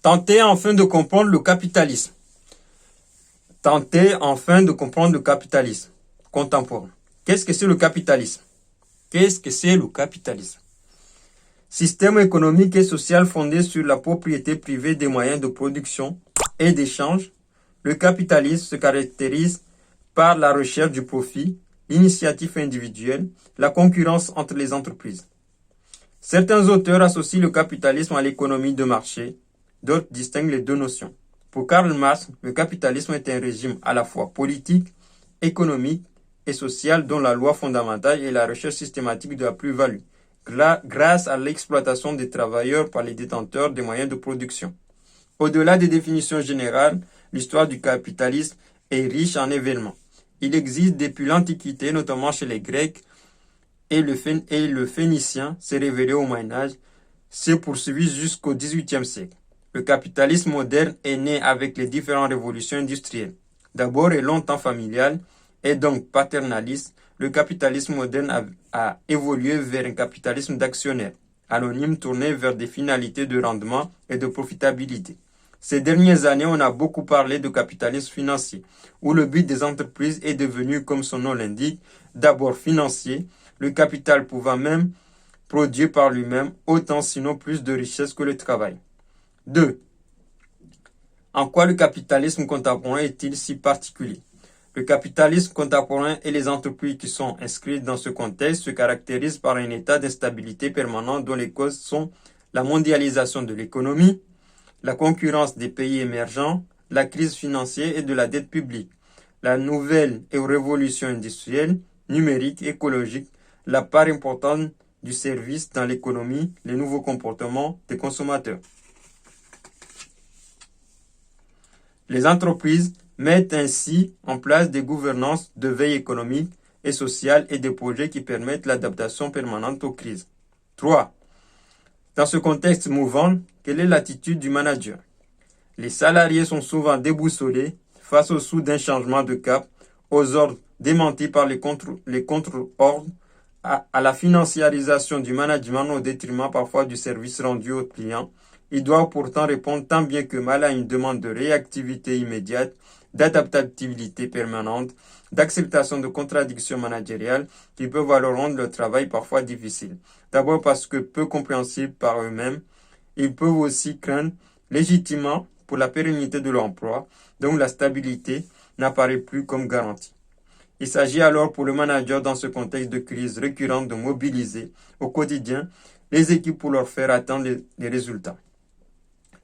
Tentez enfin de comprendre le capitalisme. Tentez enfin de comprendre le capitalisme contemporain. Qu'est-ce que c'est le capitalisme? Qu'est-ce que c'est le capitalisme? Système économique et social fondé sur la propriété privée des moyens de production et d'échange, le capitalisme se caractérise par la recherche du profit, l'initiative individuelle, la concurrence entre les entreprises. Certains auteurs associent le capitalisme à l'économie de marché, d'autres distinguent les deux notions. Pour Karl Marx, le capitalisme est un régime à la fois politique, économique et social dont la loi fondamentale est la recherche systématique de la plus-value, grâce à l'exploitation des travailleurs par les détenteurs des moyens de production. Au-delà des définitions générales, l'histoire du capitalisme est riche en événements. Il existe depuis l'Antiquité, notamment chez les Grecs, et le Phénicien s'est révélé au Moyen-Âge, s'est poursuivi jusqu'au XVIIIe siècle. Le capitalisme moderne est né avec les différentes révolutions industrielles. D'abord et longtemps familial, et donc paternaliste, le capitalisme moderne a évolué vers un capitalisme d'actionnaires, anonyme tourné vers des finalités de rendement et de profitabilité. Ces dernières années, on a beaucoup parlé de capitalisme financier, où le but des entreprises est devenu, comme son nom l'indique, d'abord financier, le capital pouvant même produire par lui-même autant sinon plus de richesse que le travail. 2. En quoi le capitalisme contemporain est-il si particulier? Le capitalisme contemporain et les entreprises qui sont inscrites dans ce contexte se caractérisent par un état d'instabilité permanent dont les causes sont la mondialisation de l'économie, la concurrence des pays émergents, la crise financière et de la dette publique, la nouvelle révolution industrielle, numérique, écologique, la part importante du service dans l'économie, les nouveaux comportements des consommateurs. Les entreprises mettent ainsi en place des gouvernances de veille économique et sociale et des projets qui permettent l'adaptation permanente aux crises. 3. Dans ce contexte mouvant, quelle est l'attitude du manager? Les salariés sont souvent déboussolés face au soudain changement de cap, aux ordres démentis par les contre-ordres, à la financiarisation du management au détriment parfois du service rendu aux clients. Ils doivent pourtant répondre tant bien que mal à une demande de réactivité immédiate, d'adaptabilité permanente, d'acceptation de contradictions managériales qui peuvent alors rendre le travail parfois difficile. D'abord parce que peu compréhensibles par eux-mêmes, ils peuvent aussi craindre légitimement pour la pérennité de l'emploi, donc la stabilité n'apparaît plus comme garantie. Il s'agit alors pour le manager dans ce contexte de crise récurrente de mobiliser au quotidien les équipes pour leur faire atteindre les résultats.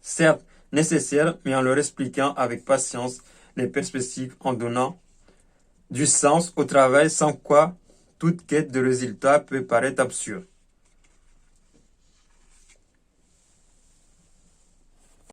Certes, nécessaire, mais en leur expliquant avec patience les perspectives en donnant du sens au travail sans quoi toute quête de résultat peut paraître absurde.